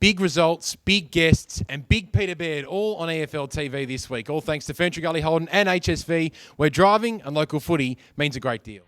Big results, big guests, and big Peter Baird, all on EFL TV this week. All thanks to Ferntree, Gully, Holden and HSV, where driving and local footy means a great deal.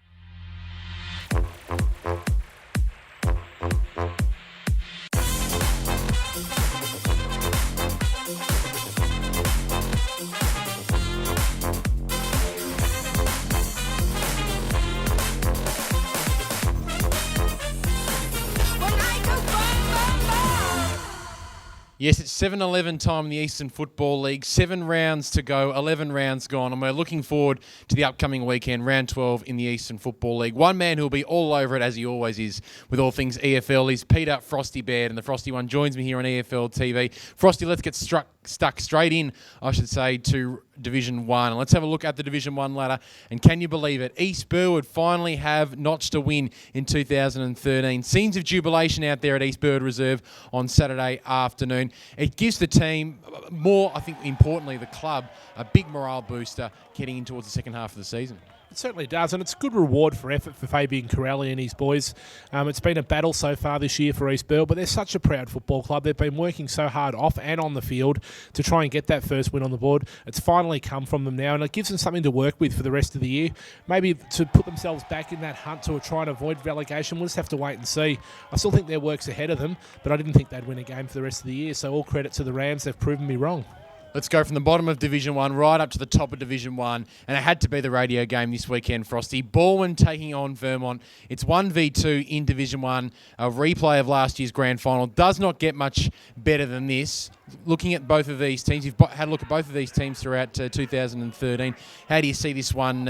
Yes, it's 7:11 time in the Eastern Football League. 7 rounds to go, 11 rounds gone, and we're looking forward to the upcoming weekend, round 12 in the Eastern Football League. One man who'll be all over it, as he always is, with all things EFL, is Peter Frosty Baird, and the Frosty one joins me here on EFL TV. Frosty, let's get stuck straight in, I should say, to Division 1. And let's have a look at the Division 1 ladder. And can you believe it? East Burwood finally have notched a win in 2013. Scenes of jubilation out there at East Burwood Reserve on Saturday afternoon. It gives the team more, I think, importantly, the club, a big morale booster heading in towards the second half of the season. It certainly does, and it's a good reward for effort for Fabian Corelli and his boys. It's been a battle so far this year for East Burwood, but they're such a proud football club. They've been working so hard off and on the field to try and get that first win on the board. It's finally come from them now, and it gives them something to work with for the rest of the year. Maybe to put themselves back in that hunt to try and avoid relegation. We'll just have to wait and see. I still think their work's ahead of them, but I didn't think they'd win a game for the rest of the year, so all credit to the Rams. They've proven me wrong. Let's go from the bottom of Division 1 right up to the top of Division 1. And it had to be the radio game this weekend, Frosty. Balwyn taking on Vermont. It's 1v2 in Division 1. A replay of last year's grand final. Does not get much better than this. Looking at both of these teams, you've had a look at both of these teams throughout 2013. How do you see this one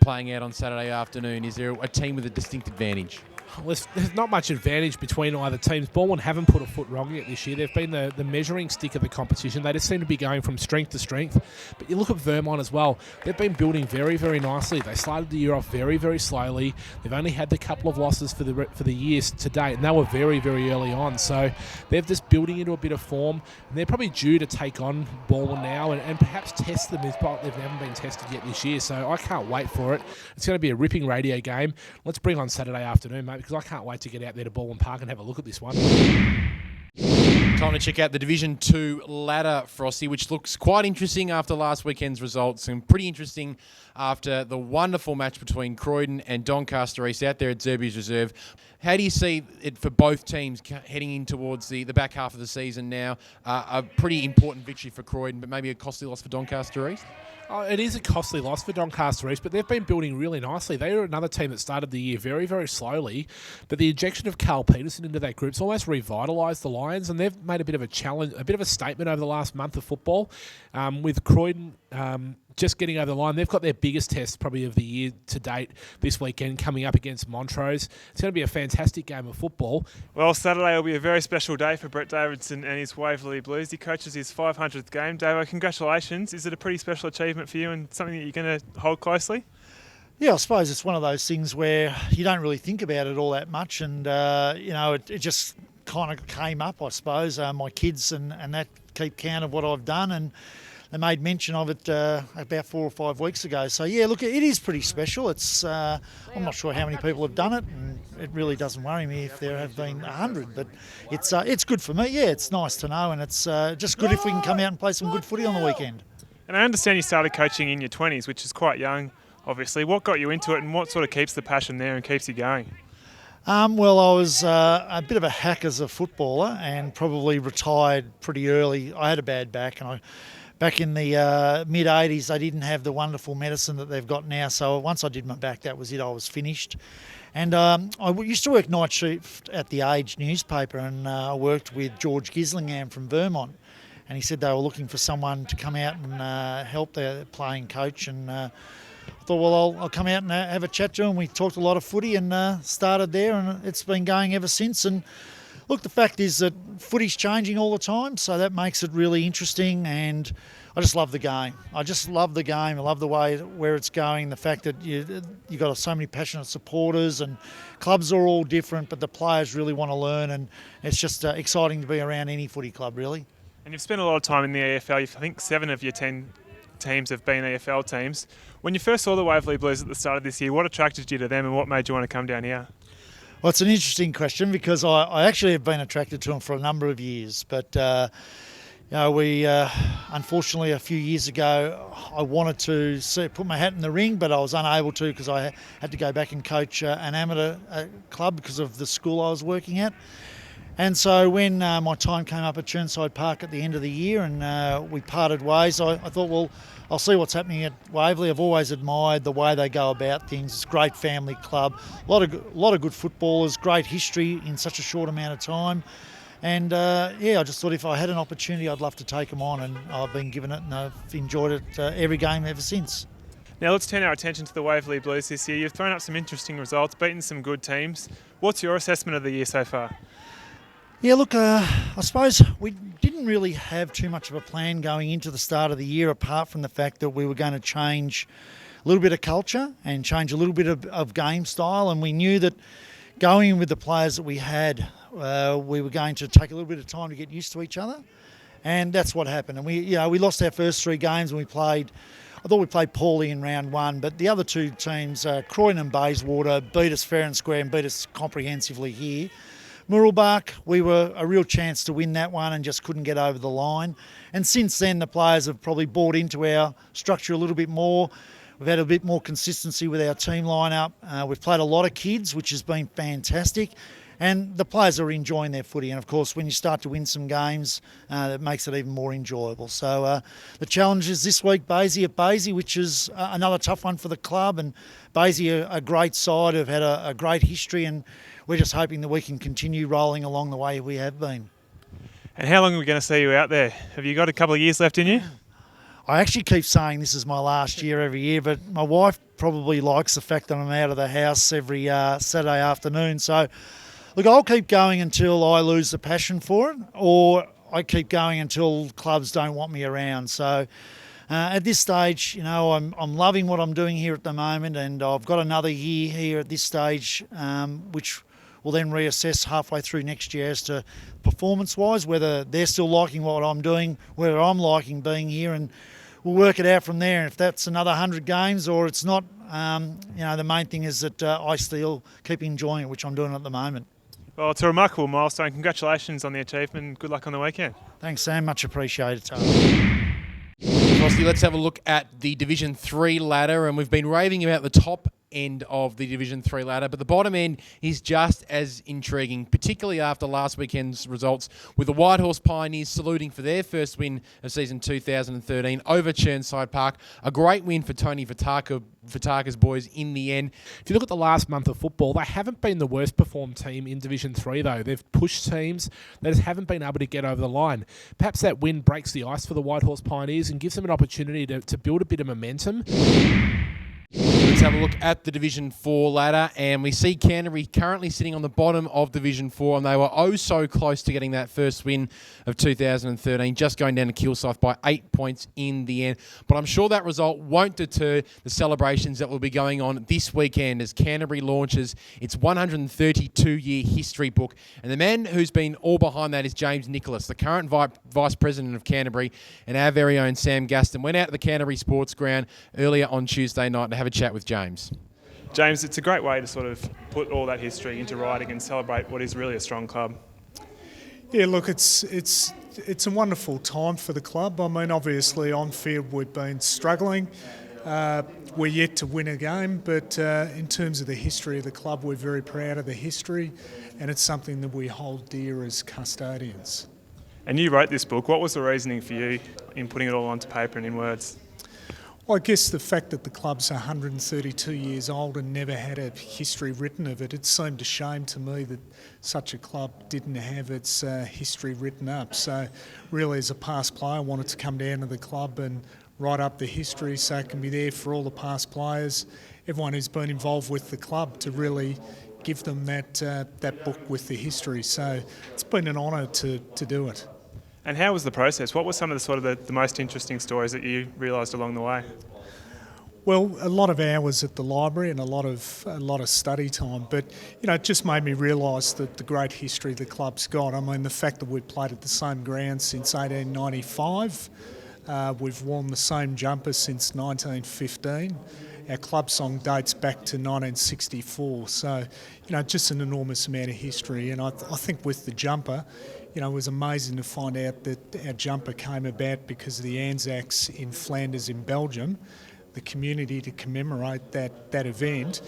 playing out on Saturday afternoon? Is there a team with a distinct advantage? There's not much advantage between either teams. Balwyn haven't put a foot wrong yet this year. They've been the measuring stick of the competition. They just seem to be going from strength to strength. But you look at Vermont as well. They've been building very, very nicely. They started the year off very, very slowly. They've only had the couple of losses for the years to date, and they were very, very early on. So they're just building into a bit of form, and they're probably due to take on Balwyn now and perhaps test them. They've never been tested yet this year, so I can't wait for it. It's going to be a ripping radio game. Let's bring on Saturday afternoon, mate, because I can't wait to get out there to Balwyn Park and have a look at this one. Time to check out the Division 2 ladder, Frosty, which looks quite interesting after last weekend's results and pretty interesting after the wonderful match between Croydon and Doncaster East out there at Zerby's Reserve. How do you see it for both teams heading in towards the back half of the season now? A pretty important victory for Croydon, but maybe a costly loss for Doncaster East? Oh, it is a costly loss for Doncaster East, but they've been building really nicely. They are another team that started the year very, very slowly, but the injection of Carl Peterson into that group's almost revitalised the Lions, and they've made a bit of a challenge, a bit of a statement over the last month of football. With Croydon just getting over the line, they've got their biggest test probably of the year to date this weekend coming up against Montrose. It's going to be a fantastic game of football. Well, Saturday will be a very special day for Brett Davidson and his Waverley Blues. He coaches his 500th game. Davo, congratulations. Is it a pretty special achievement for you and something that you're going to hold closely? Yeah, I suppose it's one of those things where you don't really think about it all that much, and it just kind of came up, I suppose. My kids and that keep count of what I've done, and they made mention of it about 4 or 5 weeks ago. So yeah, look, it is pretty special. It's I'm not sure how many people have done it, and it really doesn't worry me if there have been 100. But it's good for me. Yeah, it's nice to know, and it's just good if we can come out and play some good footy on the weekend. And I understand you started coaching in your 20s, which is quite young, obviously. What got you into it, and what sort of keeps the passion there and keeps you going? Well, I was a bit of a hack as a footballer and probably retired pretty early. I had a bad back, and back in the mid-'80s, they didn't have the wonderful medicine that they've got now. So once I did my back, that was it. I was finished. And I used to work night shift at the Age newspaper, and I worked with George Gislingham from Vermont. And he said they were looking for someone to come out and help their playing coach. And I thought, well, I'll come out and have a chat to him. We talked a lot of footy and started there, and it's been going ever since. And look, the fact is that footy's changing all the time, so that makes it really interesting, and I just love the game. I just love the game. I love the way where it's going, the fact that you got so many passionate supporters, and clubs are all different, but the players really want to learn, and it's just exciting to be around any footy club, really. And you've spent a lot of time in the EFL. I think 7 of your 10 teams have been EFL teams. When you first saw the Waverley Blues at the start of this year, what attracted you to them and what made you want to come down here? Well, it's an interesting question because I actually have been attracted to them for a number of years. But, we unfortunately a few years ago, I wanted to put my hat in the ring, but I was unable to because I had to go back and coach an amateur club because of the school I was working at. And so when my time came up at Chirnside Park at the end of the year and we parted ways, I thought, well, I'll see what's happening at Waverley. I've always admired the way they go about things. It's a great family club, a lot of good footballers, great history in such a short amount of time. And I just thought if I had an opportunity, I'd love to take them on, and I've been given it and I've enjoyed it every game ever since. Now let's turn our attention to the Waverley Blues this year. You've thrown up some interesting results, beaten some good teams. What's your assessment of the year so far? Yeah, look, I suppose we didn't really have too much of a plan going into the start of the year, apart from the fact that we were going to change a little bit of culture and change a little bit of game style. And we knew that going in with the players that we had, we were going to take a little bit of time to get used to each other. And that's what happened. And we lost our first 3 games and I thought we played poorly in round 1, but the other 2 teams, Croydon and Bayswater, beat us fair and square and beat us comprehensively here. Murrelbach, we were a real chance to win that one and just couldn't get over the line. And since then, the players have probably bought into our structure a little bit more. We've had a bit more consistency with our team lineup. We've played a lot of kids, which has been fantastic. And the players are enjoying their footy. And, of course, when you start to win some games, it makes it even more enjoyable. So the challenge is this week, Basie at Basie, which is another tough one for the club. And Basie, a great side, have had a great history, and we're just hoping that we can continue rolling along the way we have been. And how long are we going to see you out there? Have you got a couple of years left in you? I actually keep saying this is my last year every year, but my wife probably likes the fact that I'm out of the house every Saturday afternoon. So, look, I'll keep going until I lose the passion for it, or I keep going until clubs don't want me around. So at this stage, I'm loving what I'm doing here at the moment, and I've got another year here at this stage, which we'll then reassess halfway through next year as to performance-wise, whether they're still liking what I'm doing, whether I'm liking being here, and we'll work it out from there. And if that's another 100 games or it's not, the main thing is that I still keep enjoying it, which I'm doing at the moment. Well, it's a remarkable milestone. Congratulations on the achievement. Good luck on the weekend. Thanks, Sam. Much appreciated, Tony. Frosty, let's have a look at the Division 3 ladder, and we've been raving about the top end of the Division 3 ladder, but the bottom end is just as intriguing, particularly after last weekend's results, with the Whitehorse Pioneers saluting for their first win of season 2013 over Chirnside Park. A great win for Tony Fataka's boys in the end. If you look at the last month of football, they haven't been the worst performed team in Division 3 though. They've pushed teams, they just haven't been able to get over the line. Perhaps that win breaks the ice for the Whitehorse Pioneers and gives them an opportunity to build a bit of momentum. Let's have a look at the Division 4 ladder, and we see Canterbury currently sitting on the bottom of Division 4, and they were oh so close to getting that first win of 2013, just going down to Kilsyth by 8 points in the end. But I'm sure that result won't deter the celebrations that will be going on this weekend as Canterbury launches its 132-year history book. And the man who's been all behind that is James Nicolas, the current Vice President of Canterbury, and our very own Sam Gaston went out to the Canterbury Sports Ground earlier on Tuesday night to have a chat with James. James, it's a great way to sort of put all that history into writing and celebrate what is really a strong club. Yeah, look, it's a wonderful time for the club. I mean, obviously on field we've been struggling. We're yet to win a game, but in terms of the history of the club, we're very proud of the history, and it's something that we hold dear as custodians. And you wrote this book. What was the reasoning for you in putting it all onto paper and in words? Well, I guess the fact that the club's 132 years old and never had a history written of it, it seemed a shame to me that such a club didn't have its history written up. So really, as a past player, I wanted to come down to the club and write up the history so it can be there for all the past players, everyone who's been involved with the club, to really give them that book with the history. So it's been an honour to do it. And how was the process? What were some of the most interesting stories that you realised along the way? Well, a lot of hours at the library and a lot of study time, but it just made me realise that the great history the club's got. I mean, the fact that we've played at the same ground since 1895, we've worn the same jumper since 1915, our club song dates back to 1964. So, just an enormous amount of history. And I think with the jumper, it was amazing to find out that our jumper came about because of the Anzacs in Flanders in Belgium. The community, to commemorate that event,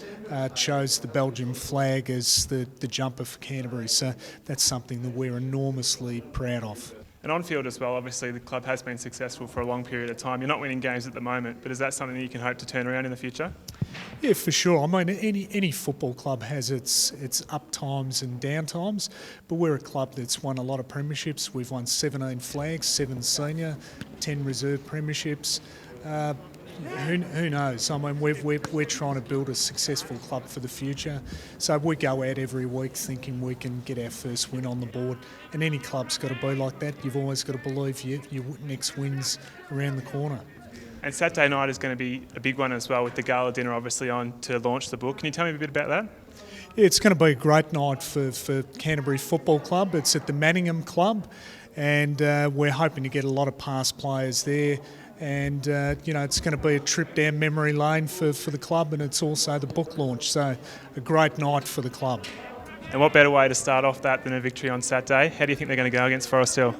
chose the Belgian flag as the jumper for Canterbury. So that's something that we're enormously proud of. And on field as well, obviously the club has been successful for a long period of time. You're not winning games at the moment, but is that something that you can hope to turn around in the future? Yeah, for sure. I mean, any football club has its up times and down times, but we're a club that's won a lot of premierships. We've won 17 flags, 7 senior, 10 reserve premierships. Who knows? I mean, we're trying to build a successful club for the future. So we go out every week thinking we can get our first win on the board. And any club's got to be like that. You've always got to believe your next win's around the corner. And Saturday night is going to be a big one as well, with the gala dinner obviously on to launch the book. Can you tell me a bit about that? Yeah, it's going to be a great night for Canterbury Football Club. It's at the Manningham Club, and we're hoping to get a lot of past players there. And, it's going to be a trip down memory lane for the club, and it's also the book launch. So a great night for the club. And what better way to start off that than a victory on Saturday? How do you think they're going to go against Forest Hill?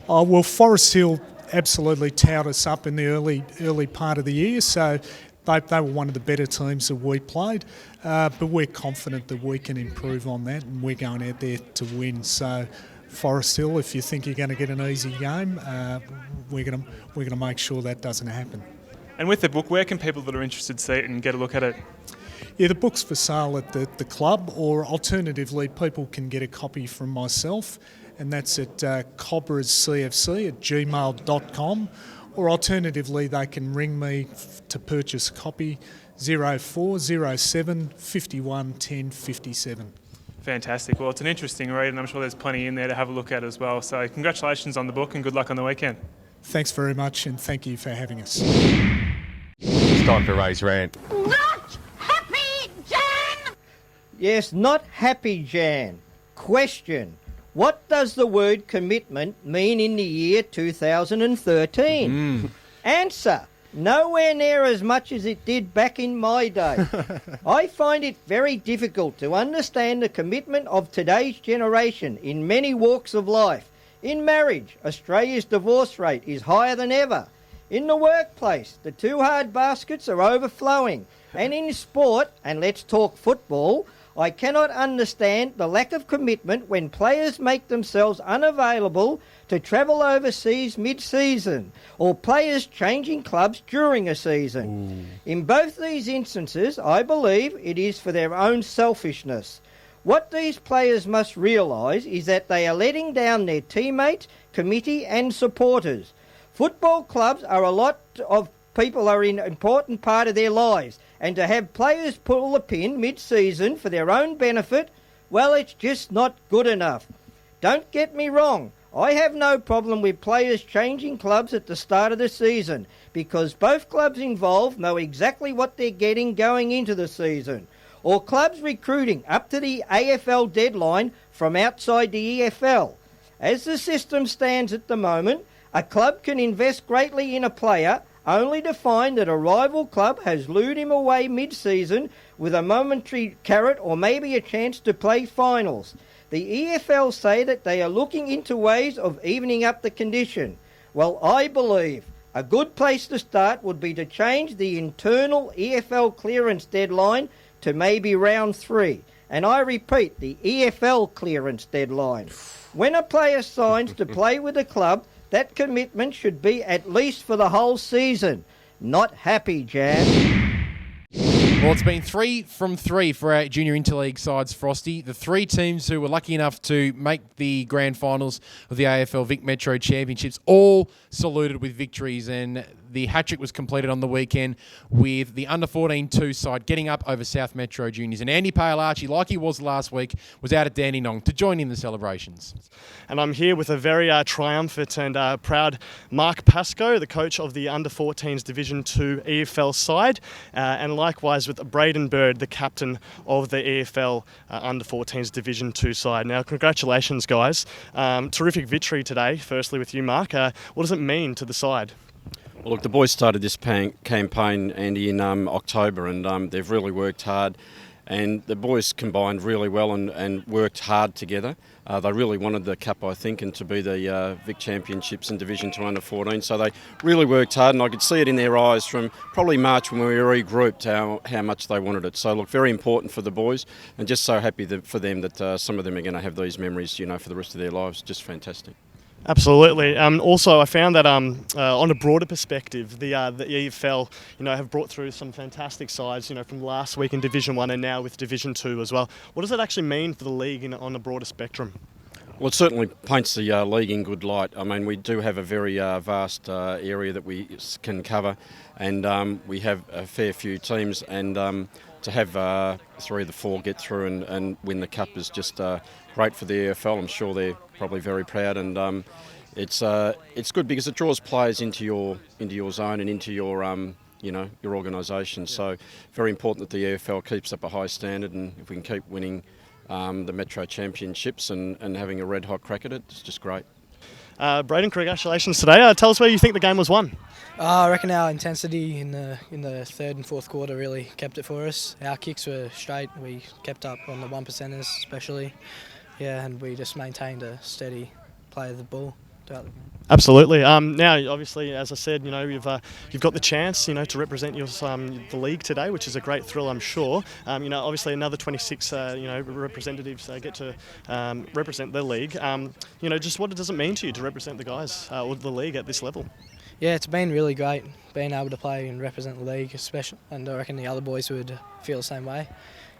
Oh, well, Forest Hill absolutely towed us up in the early part of the year. So they were one of the better teams that we played. But we're confident that we can improve on that, and we're going out there to win. So Forest Hill, if you think you're going to get an easy game, we're going to make sure that doesn't happen. And with the book, where can people that are interested see it and get a look at it? Yeah, the book's for sale at the club, or alternatively, people can get a copy from myself, and that's at cobrascfc@gmail.com, or alternatively, they can ring me to purchase a copy, 0407 51 10 57. Fantastic. Well, it's an interesting read, and I'm sure there's plenty in there to have a look at as well. So congratulations on the book, and good luck on the weekend. Thanks very much, and thank you for having us. It's time for Ray's rant. Not happy, Jan! Yes, not happy, Jan. Question. What does the word commitment mean in the year 2013? Answer. Nowhere near as much as it did back in my day. I find it very difficult to understand the commitment of today's generation in many walks of life. In marriage, Australia's divorce rate is higher than ever. In the workplace, the too hard baskets are overflowing. And in sport, and let's talk football, I cannot understand the lack of commitment when players make themselves unavailable to travel overseas mid-season, or players changing clubs during a season. In both these instances, I believe it is for their own selfishness. What these players must realise is that they are letting down their teammates, committee and supporters. Football clubs are a lot of people are an important part of their lives, and to have players pull the pin mid-season for their own benefit, well, it's just not good enough. Don't get me wrong, I have no problem with players changing clubs at the start of the season, because both clubs involved know exactly what they're getting going into the season. Or clubs recruiting up to the AFL deadline from outside the EFL. As the system stands at the moment, a club can invest greatly in a player only to find that a rival club has lured him away mid-season with a momentary carrot or maybe a chance to play finals. The EFL say that they are looking into ways of evening up the condition. Well, I believe a good place to start would be to change the internal EFL clearance deadline to maybe round 3. And I repeat, the EFL clearance deadline. When a player signs to play with a club, that commitment should be at least for the whole season. Not happy, Jan. Well, it's been 3 from 3 for our junior interleague sides, Frosty. The 3 teams who were lucky enough to make the grand finals of the AFL Vic Metro Championships all saluted with victories, and the hat-trick was completed on the weekend with the under-14-2 side getting up over South Metro Juniors. And Andy Pale-Archie, like he was last week, was out at Dandenong to join in the celebrations. And I'm here with a very triumphant and proud Mark Pascoe, the coach of the under-14s Division 2 EFL side, and likewise with Braden Bird, the captain of the EFL under-14s Division 2 side. Now, congratulations, guys. Terrific victory today, firstly with you, Mark. What does it mean to the side? Well, look, the boys started this campaign, Andy, in October, and they've really worked hard. And the boys combined really well and worked hard together. They really wanted the cup, I think, and to be the Vic Championships in Division 2 under 14. So they really worked hard, and I could see it in their eyes from probably March when we regrouped how much they wanted it. So look, very important for the boys, and just so happy for them that some of them are going to have these memories, you know, for the rest of their lives. Just fantastic. Absolutely. Also, I found that on a broader perspective, the EFL, you know, have brought through some fantastic sides, you know, from last week in Division 1 and now with Division 2 as well. What does that actually mean for the league on a broader spectrum? Well, it certainly paints the league in good light. I mean, we do have a very vast area that we can cover, and we have a fair few teams, and to have 3 of the 4 get through and win the cup is just great for the EFL. I'm sure they're probably very proud, and it's good because it draws players into your zone and into your your organisation. So very important that the EFL keeps up a high standard, and if we can keep winning the Metro Championships and having a red hot crack at it, it's just great. Braden, congratulations today. Tell us where you think the game was won. I reckon our intensity in the third and fourth quarter really kept it for us. Our kicks were straight. We kept up on the 1%ers especially. Yeah, and we just maintained a steady play of the ball throughout the game. Absolutely. Now, obviously, as I said, you know, you've got the chance, you know, to represent the league today, which is a great thrill, I'm sure. You know, obviously, another 26, representatives get to represent the league. You know, just what does it mean to you to represent the guys or the league at this level? Yeah, it's been really great being able to play and represent the league, especially, and I reckon the other boys would feel the same way.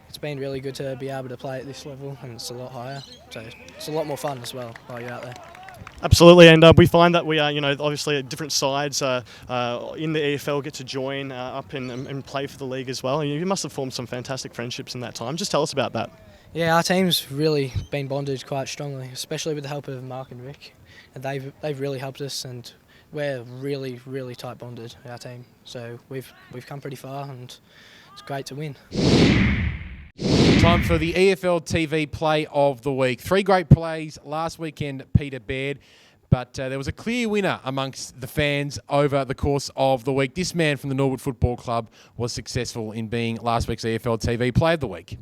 It's been really good to be able to play at this level, and it's a lot higher, so it's a lot more fun as well while you're out there. Absolutely, and we find that we are, you know, obviously different sides in the EFL get to join up and play for the league as well. You must have formed some fantastic friendships in that time. Just tell us about that. Yeah, our team's really been bonded quite strongly, especially with the help of Mark and Rick, and they've really helped us, and we're really, really tight bonded, our team. So we've come pretty far, and it's great to win. Time for the EFL TV Play of the Week. 3 great plays last weekend, Peter Baird, but there was a clear winner amongst the fans over the course of the week. This man from the Norwood Football Club was successful in being last week's EFL TV Play of the Week.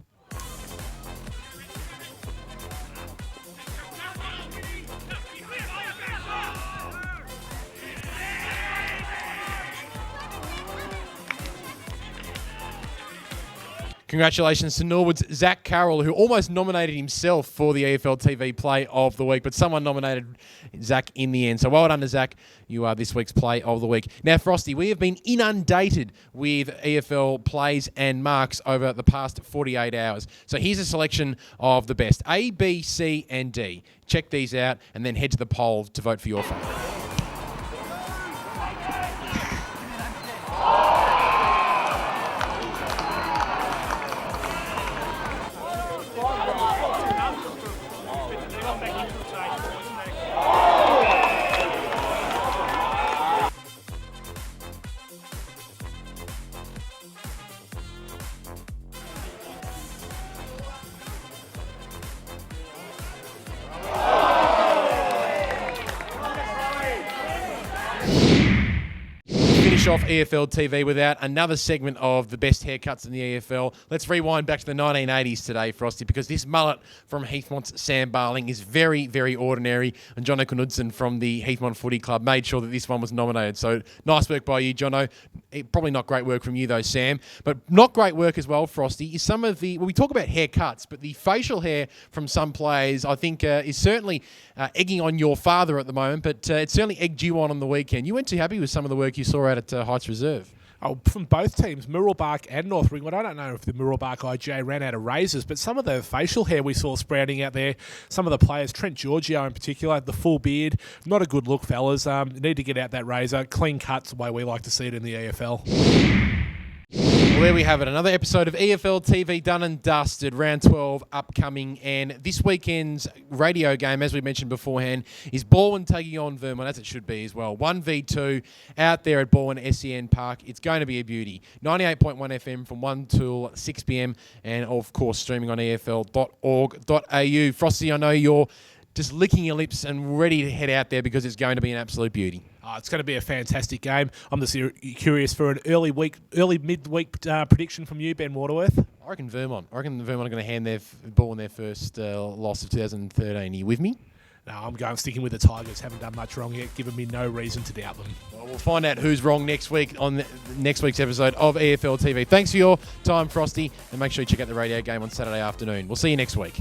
Congratulations to Norwood's Zach Carroll, who almost nominated himself for the EFL TV Play of the Week, but someone nominated Zach in the end. So well done to Zach. You are this week's Play of the Week. Now, Frosty, we have been inundated with EFL plays and marks over the past 48 hours. So here's a selection of the best. A, B, C, and D. Check these out and then head to the poll to vote for your favourite. Off EFL TV without another segment of the best haircuts in the EFL. Let's rewind back to the 1980s today, Frosty, because this mullet from Heathmont's Sam Barling is very, very ordinary, and Jono Knudsen from the Heathmont Footy Club made sure that this one was nominated. So nice work by you, Jono. Probably not great work from you though, Sam, but not great work as well, Frosty, is some of the, well, we talk about haircuts, but the facial hair from some players I think is certainly egging on your father at the moment, but it certainly egged you on the weekend. You weren't too happy with some of the work you saw out at Heights Reserve. Oh, from both teams, Murrelbark and North Ringwood. I don't know if the Murrelbark IGA ran out of razors, but some of the facial hair we saw sprouting out there, some of the players, Trent Giorgio in particular, the full beard, not a good look, fellas. Need to get out that razor. Clean cuts, the way we like to see it in the EFL. Well, there we have it. Another episode of EFL TV done and dusted. Round 12 upcoming. And this weekend's radio game, as we mentioned beforehand, is Balwyn taking on Vermont, as it should be as well. 1v2 out there at Balwyn SEN Park. It's going to be a beauty. 98.1 FM from 1 till 6 p.m. And, of course, streaming on efl.org.au. Frosty, I know you're just licking your lips and ready to head out there because it's going to be an absolute beauty. It's going to be a fantastic game. I'm just curious for an early midweek prediction from you, Ben Waterworth. I reckon Vermont. are going to hand their ball in their first loss of 2013. Are you with me? No, I'm sticking with the Tigers. Haven't done much wrong yet, giving me no reason to doubt them. Well, we'll find out who's wrong next week on next week's episode of EFL TV. Thanks for your time, Frosty, and make sure you check out the radio game on Saturday afternoon. We'll see you next week.